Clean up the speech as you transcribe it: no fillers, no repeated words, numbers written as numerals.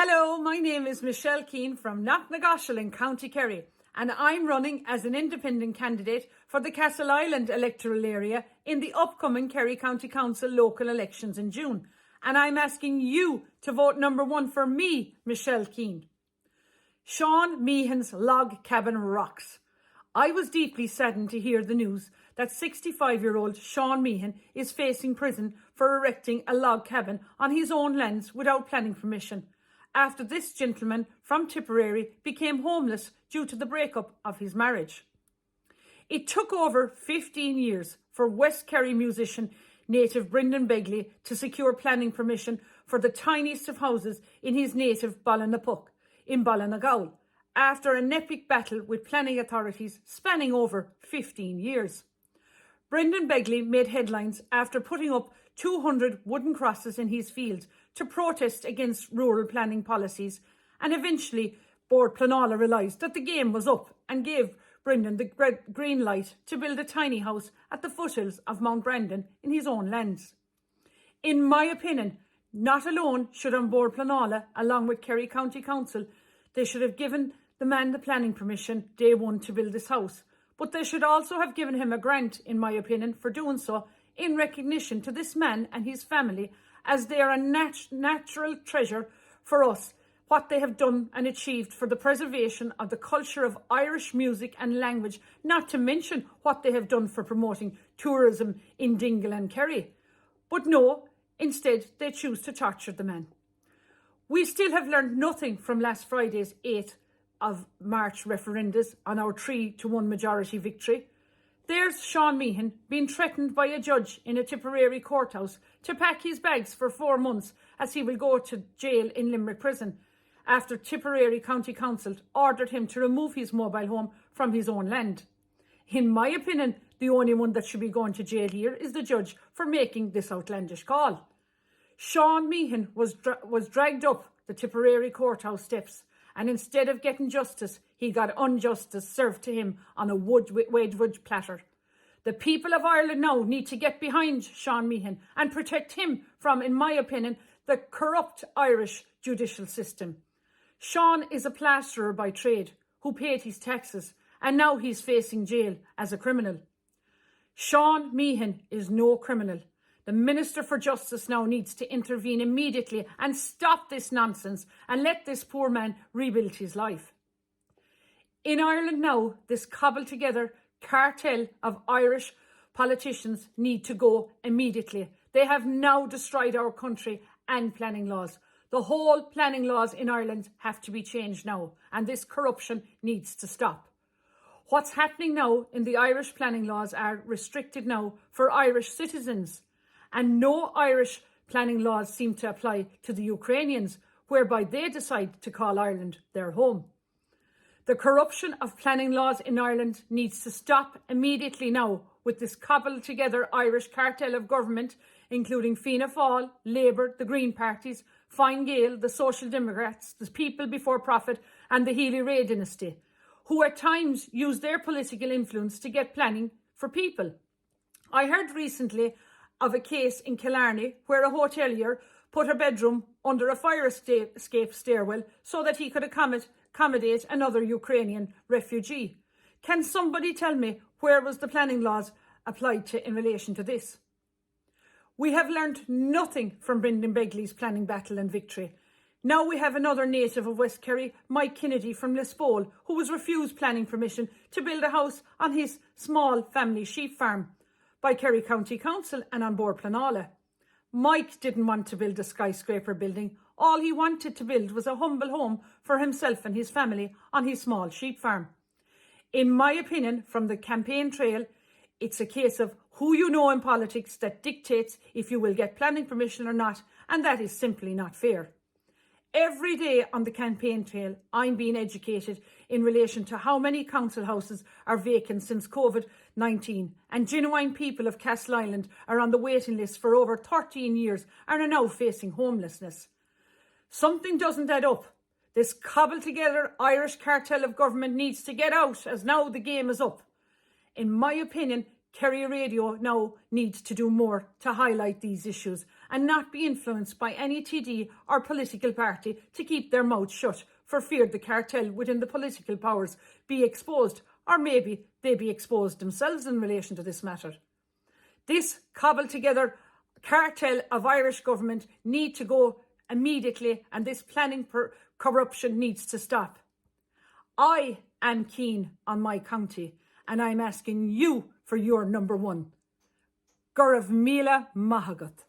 Hello, my name is Michelle Keane from Knocknagoshel in County Kerry, and I'm running as an independent candidate for the Castle Island electoral area in the upcoming Kerry County Council local elections in June. And I'm asking you to vote number 1 for me, Michelle Keane. Shawn Meehans' log cabin rocks. I was deeply saddened to hear the news that 65-year-old Shawn Meehan is facing prison for erecting a log cabin on his own lands without planning permission, after this gentleman from Tipperary became homeless due to the breakup of his marriage. It took over 15 years for West Kerry musician native Brendan Begley to secure planning permission for the tiniest of houses in his native Ballinapuck in Ballinagowl, after an epic battle with planning authorities spanning over 15 years. Brendan Begley made headlines after putting up 200 wooden crosses in his field to protest against rural planning policies, and eventually Bord Pleanála realised that the game was up and gave Brendan the green light to build a tiny house at the foothills of Mount Brandon in his own lands. In my opinion, not alone should on Bord Pleanála, along with Kerry County Council, they should have given the man the planning permission day one to build this house, but they should also have given him a grant, in my opinion, for doing so, in recognition to this man and his family, as they are a natural treasure for us, what they have done and achieved for the preservation of the culture of Irish music and language, not to mention what they have done for promoting tourism in Dingle and Kerry. But no, instead they choose to torture the man. We still have learned nothing from last Friday's 8th of March referendums on our 3-1 majority victory. There's Shawn Meehan being threatened by a judge in a Tipperary courthouse to pack his bags for 4 months as he will go to jail in Limerick prison after Tipperary County Council ordered him to remove his mobile home from his own land. In my opinion, the only one that should be going to jail here is the judge for making this outlandish call. Shawn Meehan was dragged up the Tipperary courthouse steps, and instead of getting justice, he got injustice served to him on a wood platter. The people of Ireland now need to get behind Shawn Meehan and protect him from, in my opinion, the corrupt Irish judicial system. Shawn is a plasterer by trade who paid his taxes, and now he's facing jail as a criminal. Shawn Meehan is no criminal. The Minister for Justice now needs to intervene immediately and stop this nonsense and let this poor man rebuild his life. In Ireland now, this cobbled together cartel of Irish politicians need to go immediately. They have now destroyed our country and planning laws. The whole planning laws in Ireland have to be changed now, and this corruption needs to stop. What's happening now in the Irish planning laws are restricted now for Irish citizens, and no Irish planning laws seem to apply to the Ukrainians, whereby they decide to call Ireland their home. The corruption of planning laws in Ireland needs to stop immediately now with this cobbled together Irish cartel of government, including Fianna Fáil, Labour, the Green parties, Fine Gael, the Social Democrats, the People Before Profit and the Healy-Rae dynasty, who at times use their political influence to get planning for people. I heard recently of a case in Killarney where a hotelier put a bedroom under a fire escape stairwell so that he could accommodate another Ukrainian refugee. Can somebody tell me where was the planning laws applied to in relation to this? We have learned nothing from Brendan Begley's planning battle and victory. Now we have another native of West Kerry, Mike Kennedy from Lisbole, who was refused planning permission to build a house on his small family sheep farm by Kerry County Council and on Bord Pleanála. Mike didn't want to build a skyscraper building. All he wanted to build was a humble home for himself and his family on his small sheep farm. In my opinion, from the campaign trail, it's a case of who you know in politics that dictates if you will get planning permission or not, and that is simply not fair. Every day on the campaign trail, I'm being educated in relation to how many council houses are vacant since COVID-19, and genuine people of Castle Island are on the waiting list for over 13 years and are now facing homelessness. Something doesn't add up. This cobbled together Irish cartel of government needs to get out, as now the game is up. In my opinion, Kerry Radio now needs to do more to highlight these issues and not be influenced by any TD or political party to keep their mouth shut for fear the cartel within the political powers be exposed, or maybe they be exposed themselves in relation to this matter. This cobbled together cartel of Irish government need to go immediately, and this planning for corruption needs to stop. I am keen on my county, and I'm asking you for your number one. Gurav Mila Mahagat.